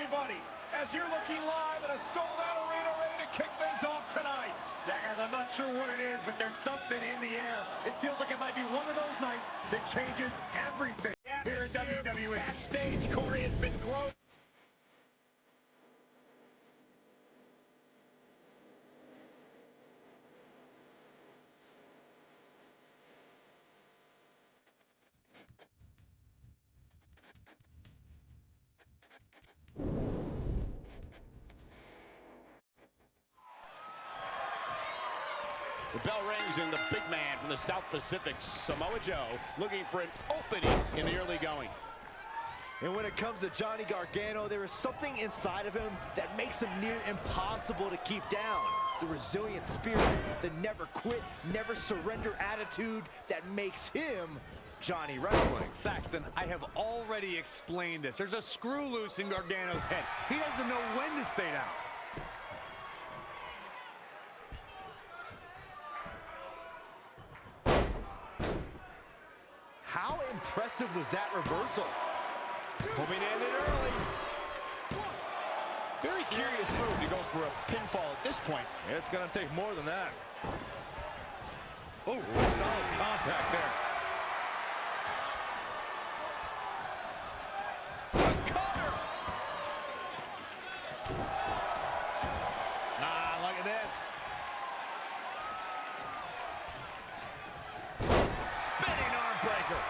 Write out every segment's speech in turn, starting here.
everybody, as you're looking live at a sold-out arena ready to kick things off tonight. And I'm not sure what it is, but there's something in the air. It feels like it might be one of those nights that changes everything here in WWE. Backstage, Corey has been growing. The bell rings and the big man from the South Pacific, Samoa Joe, looking for an opening in the early going. And when it comes to Johnny Gargano, there is something inside of him that makes him near impossible to keep down. The resilient spirit, the never quit, never surrender attitude that makes him Johnny Wrestling. Saxton, I have already explained this. There's a screw loose in Gargano's head. He doesn't know when to stay down. How impressive was that reversal? Hoping to end it early. Very curious move to go for a pinfall at this point. It's going to take more than that. Oh, solid contact there. Cutter! Ah, look at this. Spinning arm breaker.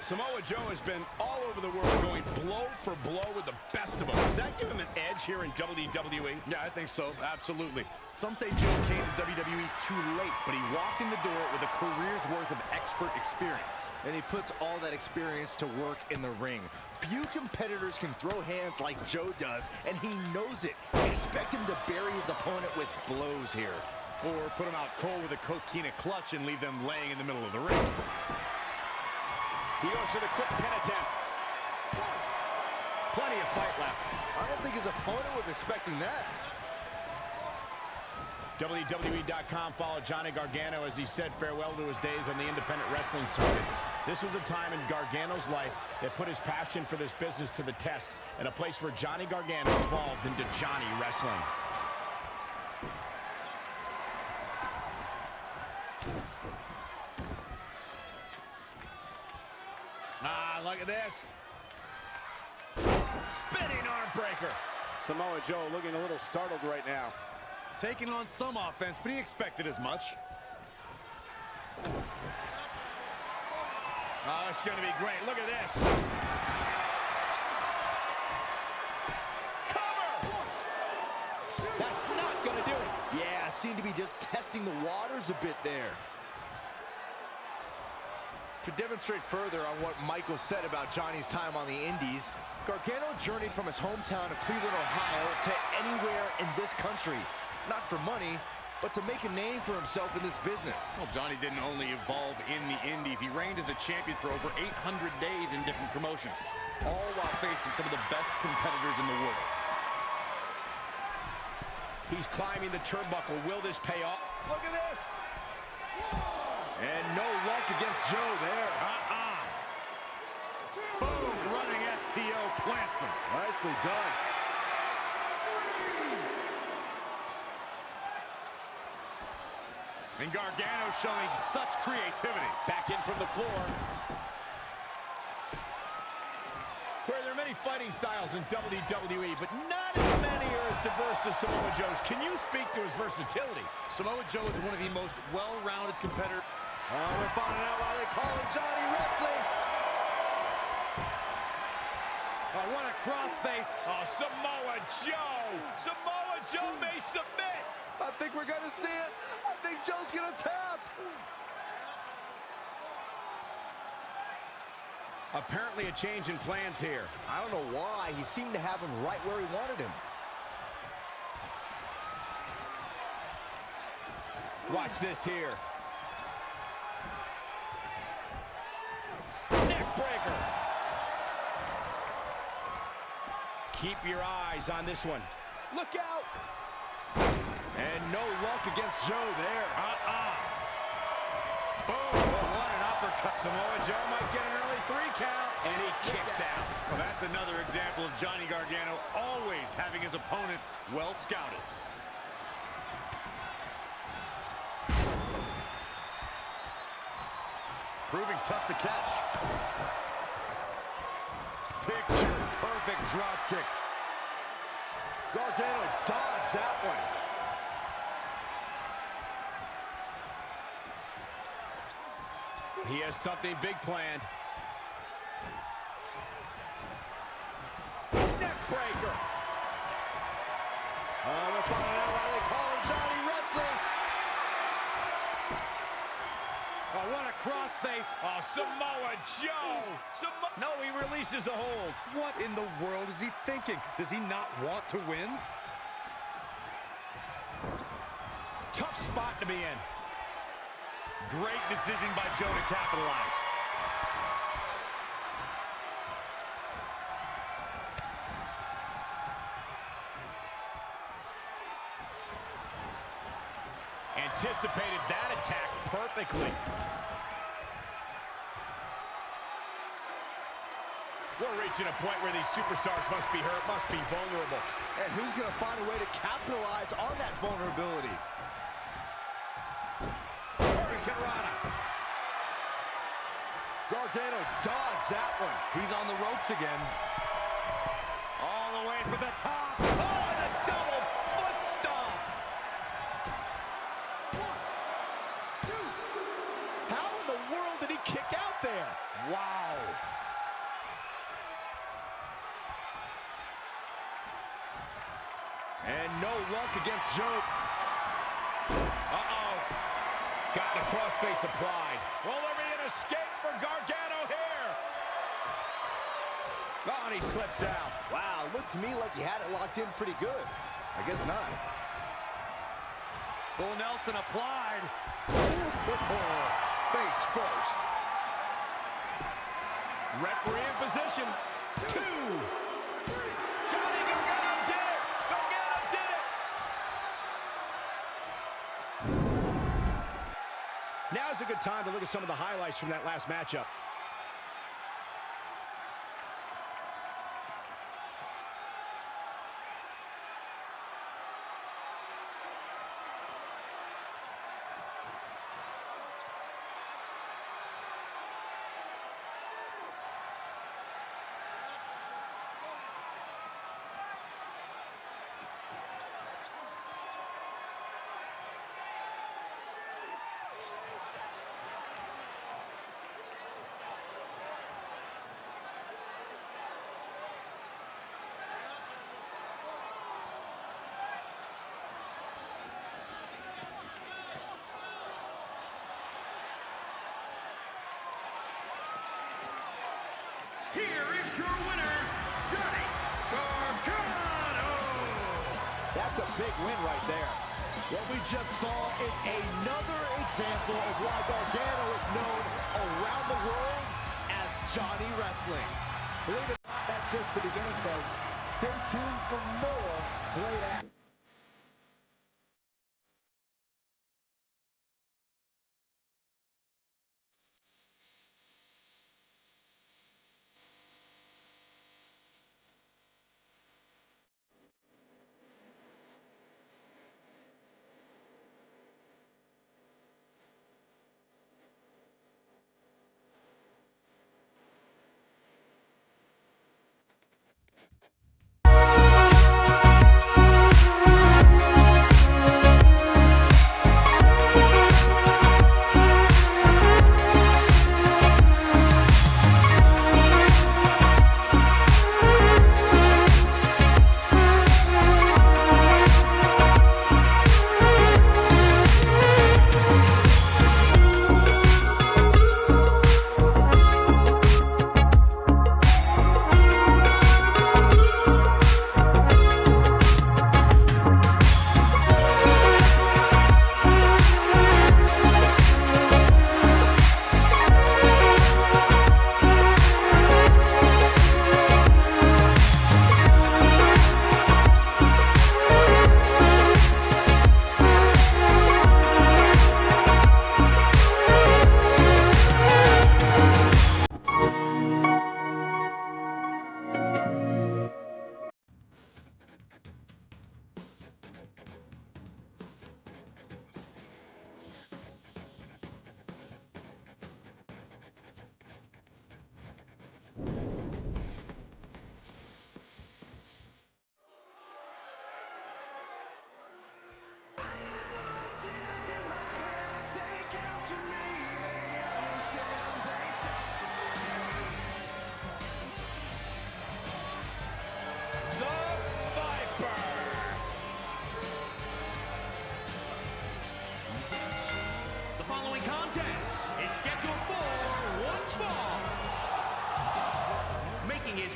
Samoa Joe has been all over the world going blow for blow with the best of them. Does that give him an edge here in WWE? Yeah, I think so. Absolutely. Some say Joe came to WWE too late, but he walked in the door with a career's worth of expert experience. And he puts all that experience to work in the ring. Few competitors can throw hands like Joe does, and he knows it. Expect him to bury his opponent with blows here. Or put him out cold with a coquina clutch and leave them laying in the middle of the ring. He goes for the quick pin attempt. Plenty of fight left. I don't think his opponent was expecting that. WWE.com followed Johnny Gargano as he said farewell to his days on the independent wrestling circuit. This was a time in Gargano's life that put his passion for this business to the test, and a place where Johnny Gargano evolved into Johnny Wrestling. Ah, look at this. Spinning arm breaker. Samoa Joe looking a little startled right now. Taking on some offense, but he expected as much. Oh, it's going to be great. Look at this. Cover! That's not going to do it. Yeah, seemed to be just testing the waters a bit there. To demonstrate further on what Michael said about Johnny's time on the Indies, Gargano journeyed from his hometown of Cleveland, Ohio to anywhere in this country. Not for money, but to make a name for himself in this business. Well, Johnny didn't only evolve in the Indies. He reigned as a champion for over 800 days in different promotions, all while facing some of the best competitors in the world. He's climbing the turnbuckle. Will this pay off? Look at this. And no luck against Joe there. Boom, running FTO plants him. Nicely done. And Gargano showing such creativity. Back in from the floor. Where there are many fighting styles in WWE, but not as many are as diverse as Samoa Joe's. Can you speak to his versatility? Samoa Joe is one of the most well-rounded competitors. We're finding out why they call him Johnny Wrestling. Oh, what a crossface. Oh, Samoa Joe! Samoa Joe may submit! I think we're going to see it. I think Joe's going to tap. Apparently a change in plans here. I don't know why. He seemed to have him right where he wanted him. Watch this here. Neck breaker. Keep your eyes on this one. Look out. And no luck against Joe there. Boom. Oh, what an Samoa Joe might get an early 3 count. And he kicks out. Well, that's another example of Johnny Gargano always having his opponent well scouted. Proving tough to catch. Picture perfect drop kick. Gargano dodged that one. He has something big planned. Neck breaker. We're finding out why they call him Johnny Wrestling. Oh, what a crossface. Oh, Samoa Joe. No, he releases the hold. What in the world is he thinking? Does he not want to win? Tough spot to be in. Great decision by Joe to capitalize. Anticipated that attack perfectly. We're reaching a point where these superstars must be hurt, must be vulnerable. And who's going to find a way to capitalize on that vulnerability? Karana. Gargano dodged that one. He's on the ropes again. All the way for the top. Oh, and a double foot stomp. 1, 2. How in the world did he kick out there? Wow. And no luck against Joe. Uh-oh. Got the crossface applied. Will there be an escape for Gargano here? Oh, and he slips out. Wow, looked to me like he had it locked in pretty good. I guess not. Full Nelson applied. Face first. Referee in position. 2. Johnny Gargano did it. Gargano did it. Now's a good time to look at some of the highlights from that last matchup. Here is your winner, Johnny Gargano. That's a big win right there. What we just saw is another example of why Gargano is known around the world as Johnny Wrestling. Believe it or not, that's just the beginning, folks. Stay tuned for more great action.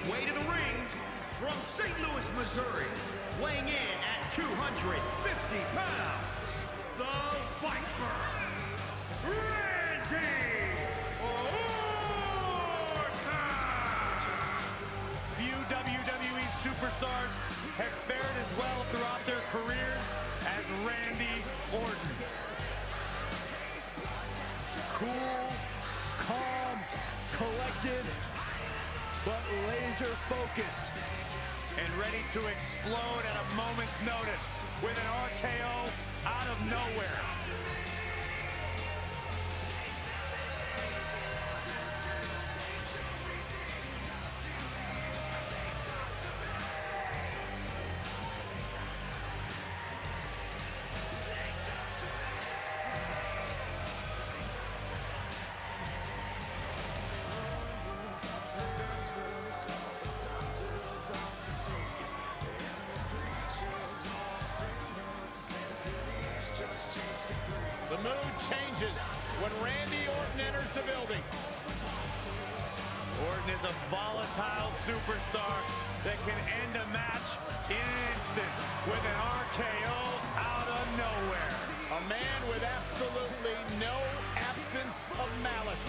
his way to the ring from St. Louis, Missouri, weighing in at 250 pounds, the Viper, Randy Orton! Few WWE superstars have fared as well throughout their careers as Randy Orton. Cool, calm, collected, but laser focused. And ready to explode at a moment's notice with an RKO out of nowhere. The mood changes when Randy Orton enters the building. Orton is a volatile superstar that can end a match in an instant with an RKO out of nowhere. A man with absolutely no absence of malice.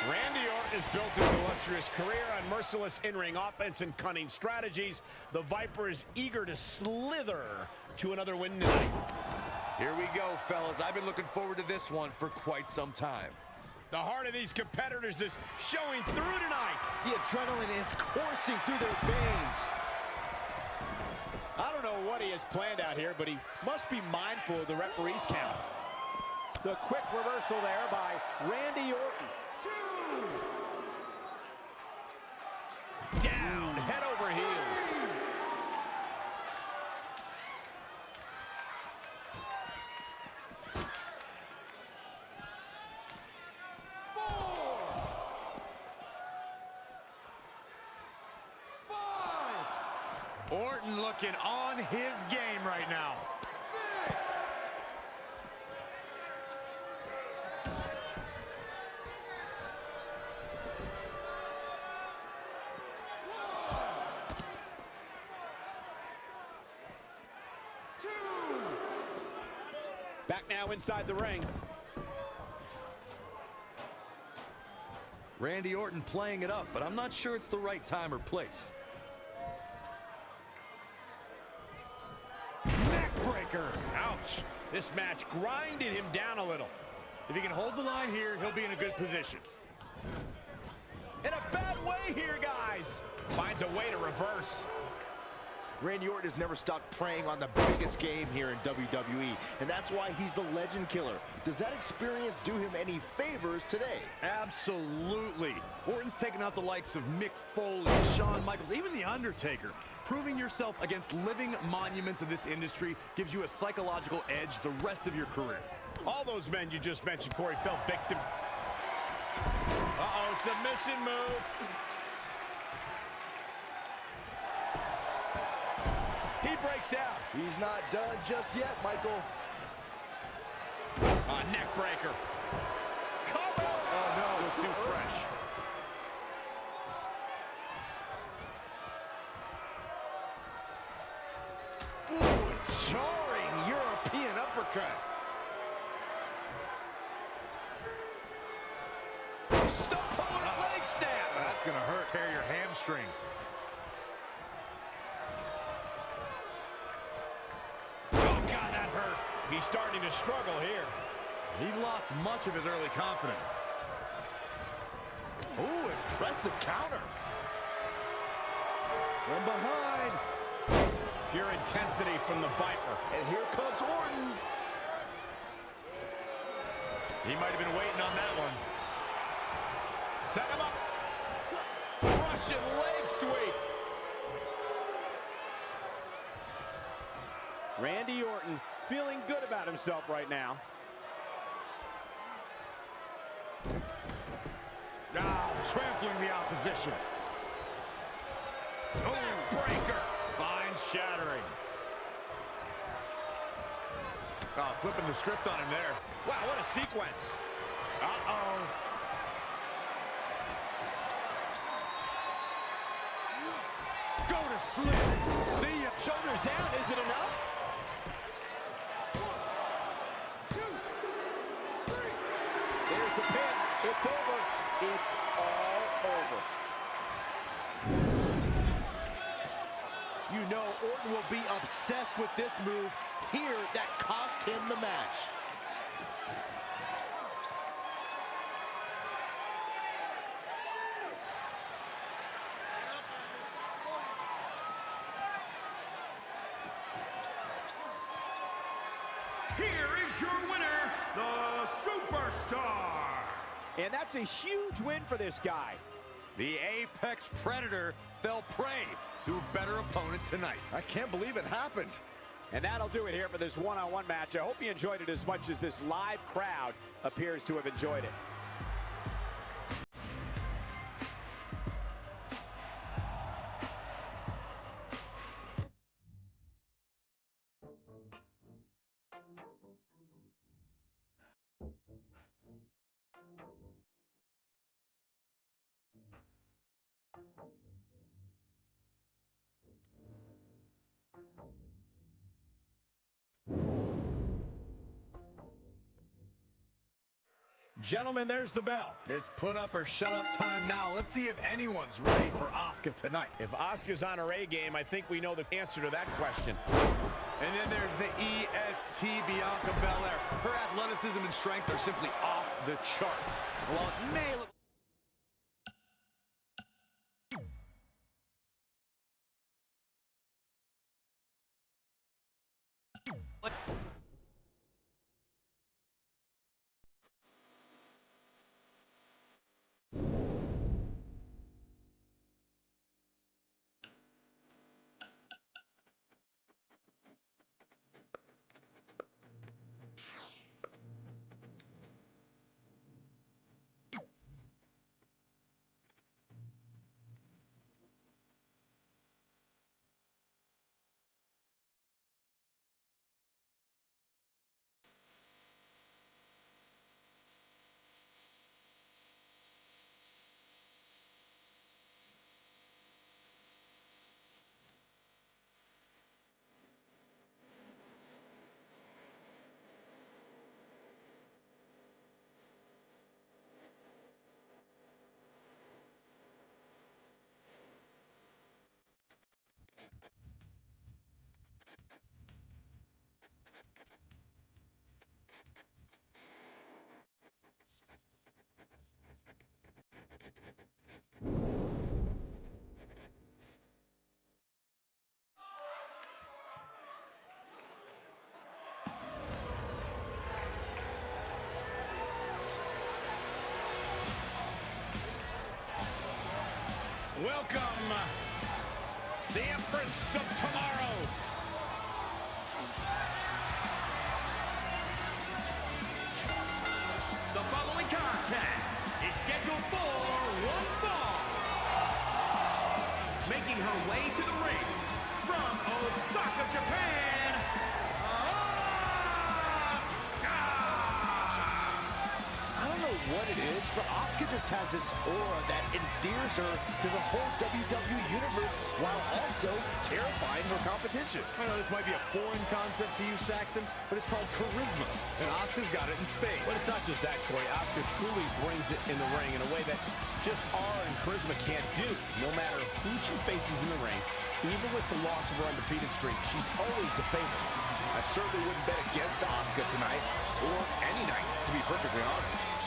Randy Orton has built his illustrious career on merciless in-ring offense and cunning strategies. The Viper is eager to slither to another win tonight. Here we go, fellas. I've been looking forward to this one for quite some time. The heart of these competitors is showing through tonight. The adrenaline is coursing through their veins. I don't know what he has planned out here, but he must be mindful of the referee's count. The quick reversal there by Randy Orton. Down, head over heels. Orton looking on his game right now. 6. Back now inside the ring. Randy Orton playing it up, but I'm not sure it's the right time or place. Neckbreaker. Ouch. This match grinded him down a little. If he can hold the line here, he'll be in a good position. In a bad way here, guys. Finds a way to reverse. Randy Orton has never stopped preying on the biggest game here in WWE, and that's why he's the legend killer. Does that experience do him any favors today? Absolutely. Orton's taken out the likes of Mick Foley, Shawn Michaels, even The Undertaker. Proving yourself against living monuments of this industry gives you a psychological edge the rest of your career. All those men you just mentioned, Corey, fell victim. Uh-oh, submission move. He breaks out. He's not done just yet, Michael. Neck breaker. Cover! Oh, no, it was too fresh. Ooh, jarring European uppercut. Stop pulling a leg snap. That's going to hurt. Tear your hamstring. Oh, God, that hurt. He's starting to struggle here. He's lost much of his early confidence. Ooh, impressive counter. From behind. Pure intensity from the Viper. And here comes Orton. He might have been waiting on that one. Set him up. Russian leg sweep. Randy Orton feeling good about himself right now. Now trampling the opposition. Breaker. Spine shattering. Oh, flipping the script on him there. Wow, what a sequence. Uh-oh. Go to sleep. See ya. Shoulders down. Is it enough? 1, 2, 3. There's the pin. It's over. It's all over. You know Orton will be obsessed with this move here that cost him the match. Here is your winner, the Superstar. And that's a huge win for this guy. The Apex Predator fell prey to a better opponent tonight. I can't believe it happened. And that'll do it here for this one-on-one match. I hope you enjoyed it as much as this live crowd appears to have enjoyed it. Gentlemen, there's the bell. It's put up or shut up time now. Let's see if anyone's ready for Asuka tonight. If Asuka's on her A game, I think we know the answer to that question. And then there's the EST Bianca Belair. Her athleticism and strength are simply off the charts. While it may look... Welcome the Empress of Tomorrow. The following contest is scheduled for one fall. Making her way to the ring from Osaka, Japan, I don't know what it is, but Asuka just has this aura that endears her to the whole WWE universe while also terrifying her competition. I know this might be a foreign concept to you, Saxton, but it's called charisma, and Asuka's got it in spades. But it's not just that, Corey. Asuka truly brings it in the ring in a way that just aura and charisma can't do. No matter who she faces in the ring, even with the loss of her undefeated streak, she's always the favorite. I certainly wouldn't bet against Asuka tonight, or any night, to be perfectly honest.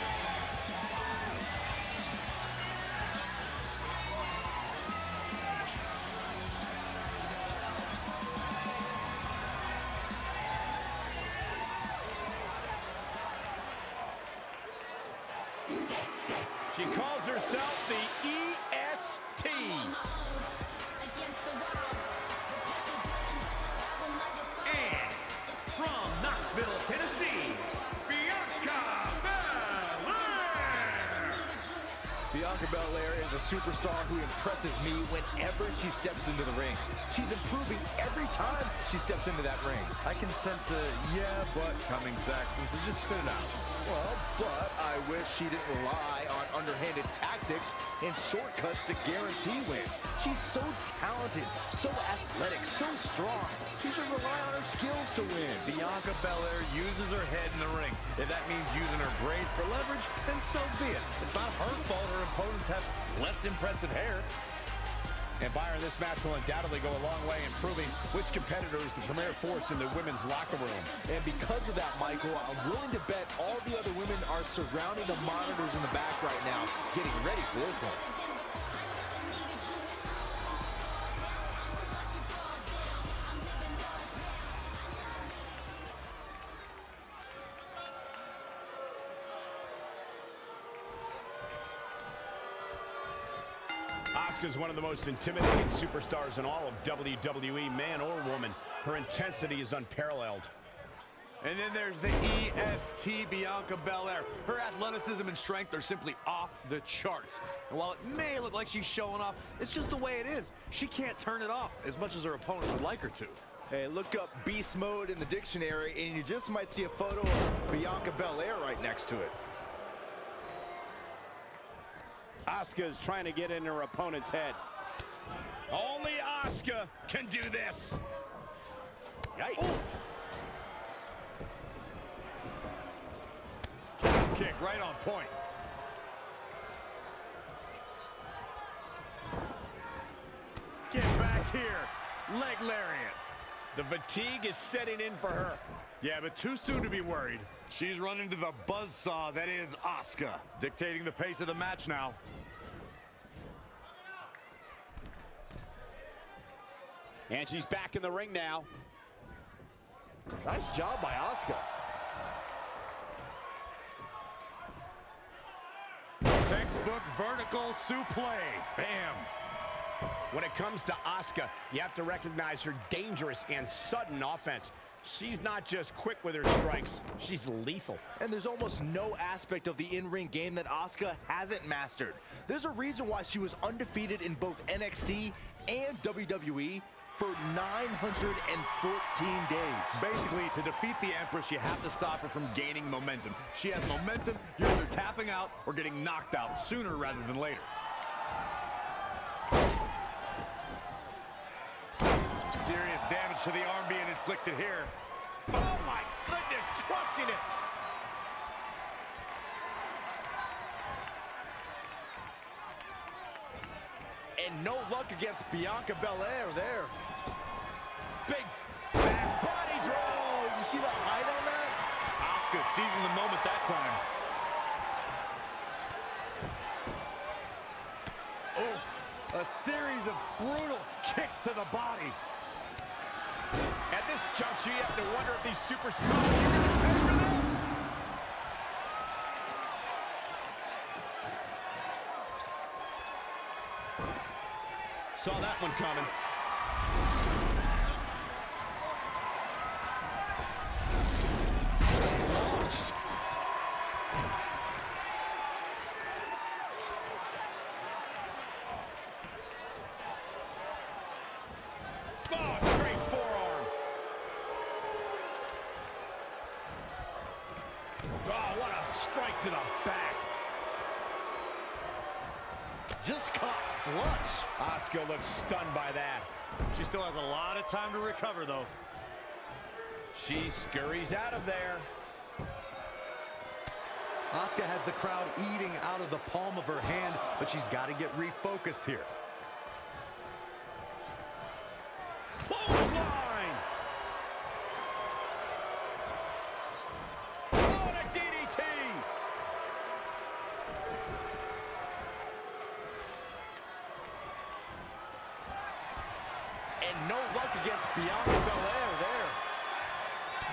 She calls herself the EST. and from Knoxville, Tennessee, Bianca Belair. Bianca Belair is a superstar who impresses me whenever she steps into the ring. She's improving every time she steps into that ring. I can sense a yeah, but coming, Saxton, so just spit it out. Well, but I wish she didn't rely on underhanded tactics and shortcuts to guarantee wins. She's so talented, so athletic, so strong. She should rely on her skills to win. Bianca Belair uses her head in the ring. If that means using her braids for leverage, then so be it. It's not her fault her opponents have less impressive hair. And Byron, this match will undoubtedly go a long way in proving which competitor is the premier force in the women's locker room. And because of that, Michael, I'm willing to bet all the other women are surrounding the monitors in the back right now, getting ready for this one. Asuka's one of the most intimidating superstars in all of WWE, man or woman. Her intensity is unparalleled. And then there's the EST Bianca Belair. Her athleticism and strength are simply off the charts. And while it may look like she's showing off, it's just the way it is. She can't turn it off as much as her opponent would like her to. Hey, look up beast mode in the dictionary, and you just might see a photo of Bianca Belair right next to it. Asuka is trying to get in her opponent's head. Only Asuka can do this. Yikes. Oh. Kick right on point. Get back here. Leg lariat. The fatigue is setting in for her. Yeah, but too soon to be worried. She's run into the buzzsaw that is Asuka, dictating the pace of the match now. And she's back in the ring now. Nice job by Asuka. Textbook vertical suplex. Bam. When it comes to Asuka, you have to recognize her dangerous and sudden offense. She's not just quick with her strikes, she's lethal. And there's almost no aspect of the in-ring game that Asuka hasn't mastered. There's a reason why she was undefeated in both NXT and WWE for 914 days. Basically, to defeat the Empress, you have to stop her from gaining momentum. She has momentum, you're either tapping out or getting knocked out sooner rather than later. Some serious damage to the arm being inflicted here. Oh my goodness, crushing it! And no luck against Bianca Belair there. Big back body draw! You see the height on that? Asuka seizing the moment that time. Oh, a series of brutal kicks to the body. At this juncture, you have to wonder if these superstars are going to pay for this. Saw that one coming. Launched. Oh, straight forearm. Oh, what a strike to the back. Just caught flush. Asuka looks stunned by that. She still has a lot of time to recover, though. She scurries out of there. Asuka has the crowd eating out of the palm of her hand, but she's got to get refocused here. Clothesline! Oh, and a DDT! And no luck against Bianca Belair there.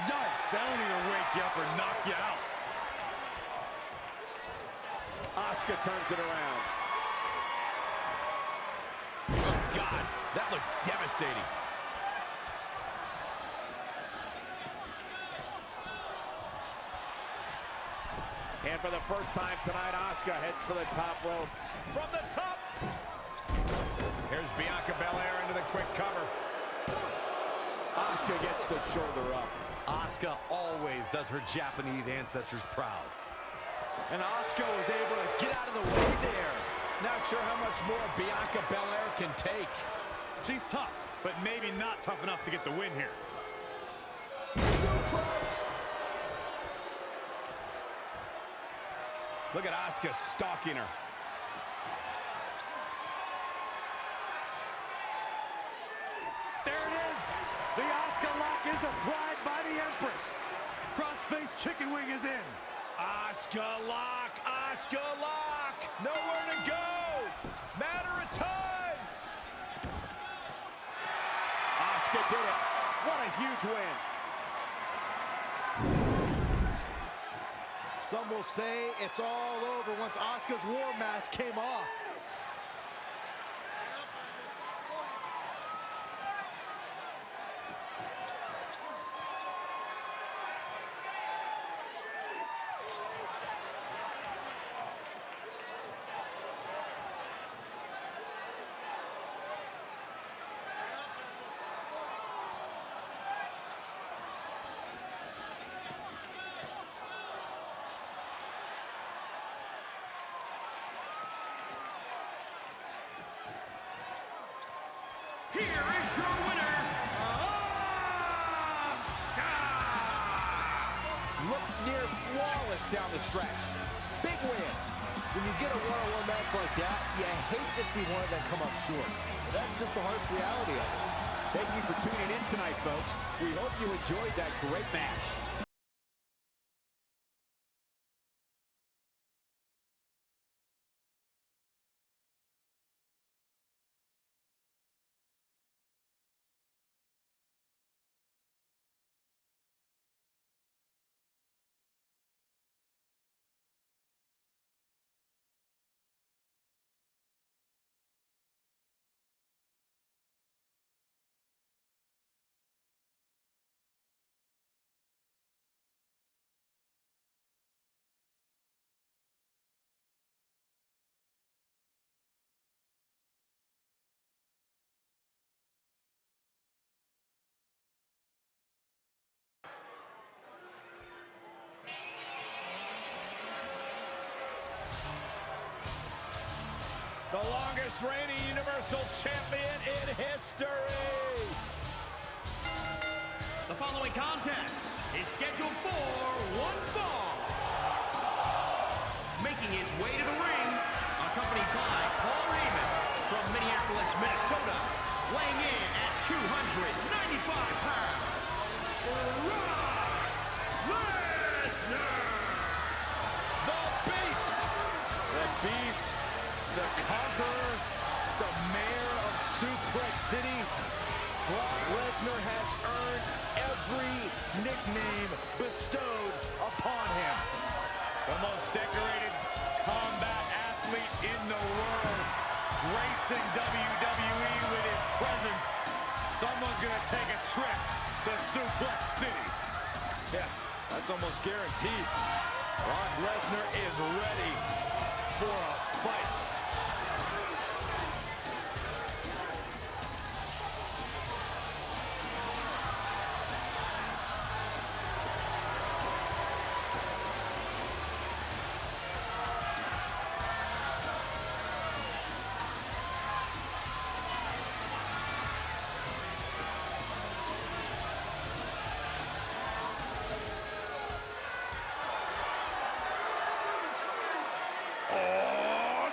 Yikes, that won't even wake you up or knock you out. Asuka turns it around. Oh, God, that looked devastating. And for the first time tonight, Asuka heads for the top rope. From the top! Here's Bianca Belair into the quick cover. Asuka gets the shoulder up. Asuka always does her Japanese ancestors proud. And Asuka was able to get out of the way there. Not sure how much more Bianca Belair can take. She's tough, but maybe not tough enough to get the win here. Look at Asuka stalking her. There it is. The Asuka lock is applied by the Empress. Crossface chicken wing is in. Asuka lock, Asuka lock. Nowhere to go. Matter of time. Asuka did it. What a huge win. Some will say it's all over once Asuka's war mask came off. Here is your winner, Asuka! Looked near flawless down the stretch. Big win. When you get a one-on-one match like that, you hate to see one of them come up short. That's just the harsh reality of it. Thank you for tuning in tonight, folks. We hope you enjoyed that great match. The longest reigning Universal Champion in history. The following contest is scheduled for one fall. Making his way to the ring, accompanied by Paul Heyman from Minneapolis, Minnesota, weighing in at 295 pounds, Brock Lesnar. The Beast. The Beast. The Conqueror. The Mayor of Suplex City. Brock Lesnar has earned every nickname bestowed upon him. The most decorated combat athlete in the world, gracing WWE with his presence gonna take a trip to Suplex City. Yeah, that's almost guaranteed. Brock Lesnar is ready for a fight.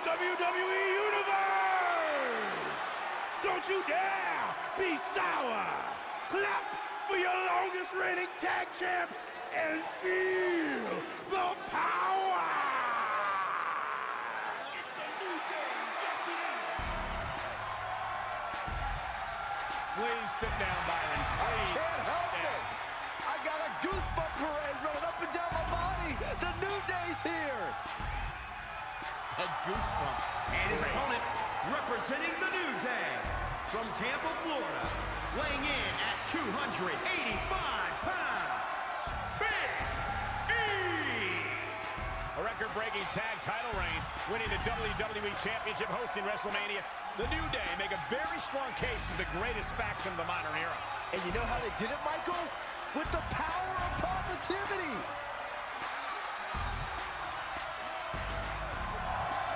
WWE Universe! Don't you dare be sour! Clap for your longest reigning tag champs and feel the power! It's a new day, yes it is! Please sit down, Byron. Please. I can't help it. I got a goosebump parade running up and down my body. The New Day's here. A goosebump. And his opponent, representing the New Day, from Tampa, Florida, weighing in at 285 pounds, Big E! A record-breaking tag title reign, winning the WWE Championship, hosting WrestleMania. The New Day make a very strong case as the greatest faction of the modern era. And you know how they did it, Michael? With the power of positivity.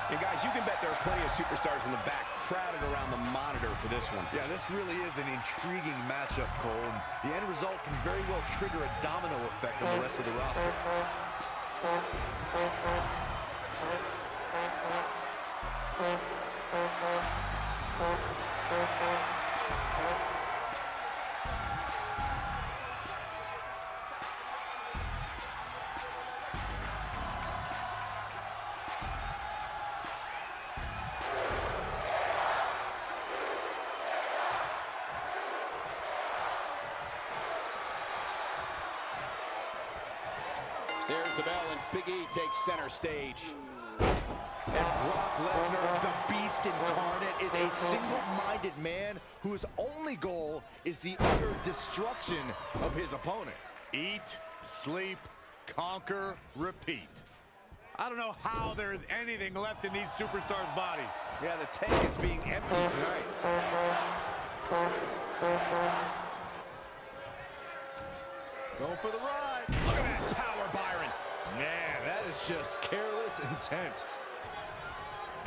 And guys, you can bet there are plenty of superstars in the back crowded around the monitor for this one. Yeah, this really is an intriguing matchup, Cole. And the end result can very well trigger a domino effect on the rest of the roster. There's the bell, and Big E takes center stage. And Brock Lesnar, the beast incarnate, is a single-minded man whose only goal is the utter destruction of his opponent. Eat, sleep, conquer, repeat. I don't know how there is anything left in these superstars' bodies. Yeah, the tank is being emptied tonight. Going for the ride. Look at that power, Byron. Man, that is just careless intent.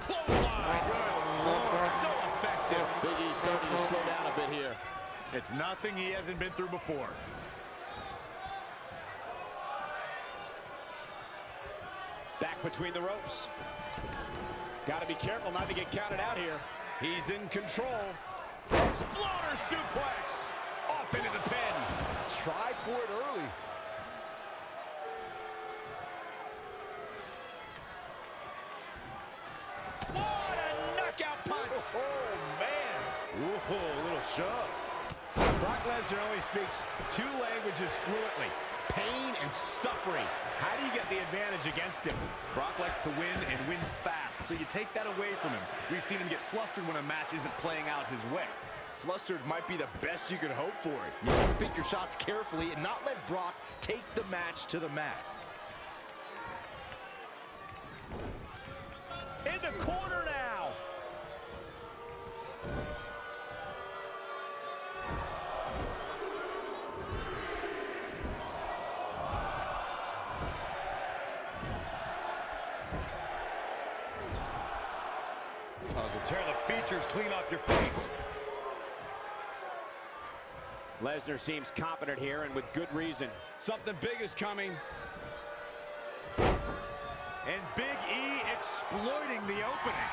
Clothesline. Good Lord, so effective. Big E starting to slow down a bit here. It's nothing he hasn't been through before. Back between the ropes. Got to be careful not to get counted out here. He's in control. Exploder suplex. Off into the pin. Tried for it early. What a knockout punch. Oh, man. Ooh, a little shove. Brock Lesnar only speaks two languages fluently, pain and suffering. How do you get the advantage against him? Brock likes to win and win fast, so you take that away from him. We've seen him get flustered when a match isn't playing out his way. Flustered might be the best you could hope for it. You have to pick your shots carefully and not let Brock take the match to the mat. In the corner now. Tear the features clean off your face. Lesnar seems confident here, and with good reason. Something big is coming. And Big E exploiting the opening.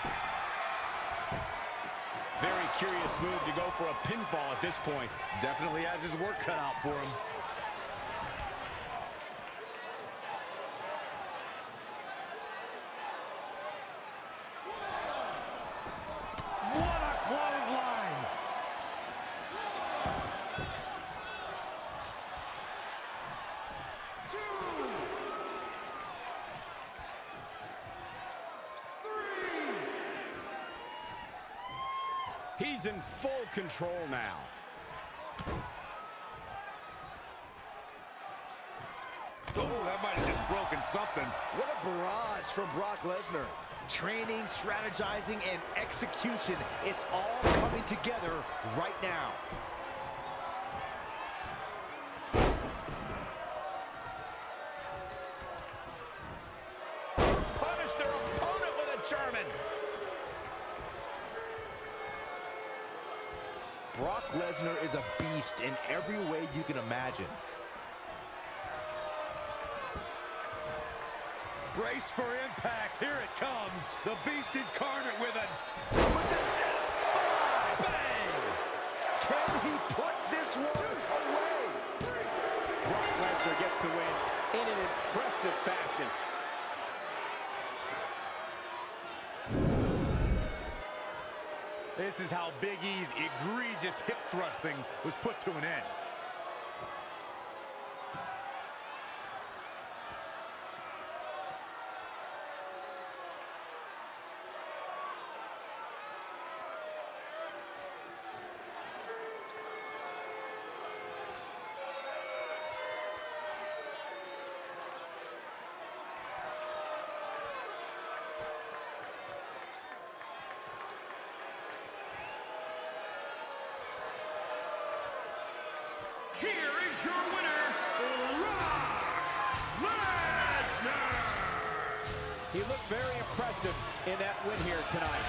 Very curious move to go for a pinfall at this point. Definitely has his work cut out for him. What a clothesline! He's in full control now. Oh, that might have just broken something. What a barrage from Brock Lesnar. Training, strategizing, and execution. It's all coming together right now. Punish their opponent with a German. Brock Lesnar is a beast in every way you can imagine. Brace for impact. Here it comes. The beast incarnate with an F5! Bang! Can he put this one away? Brock Lesnar gets the win in an impressive fashion. This is how Big E's egregious hip thrusting was put to an end. Here is your winner, Brock Lesnar! He looked very impressive in that win here tonight.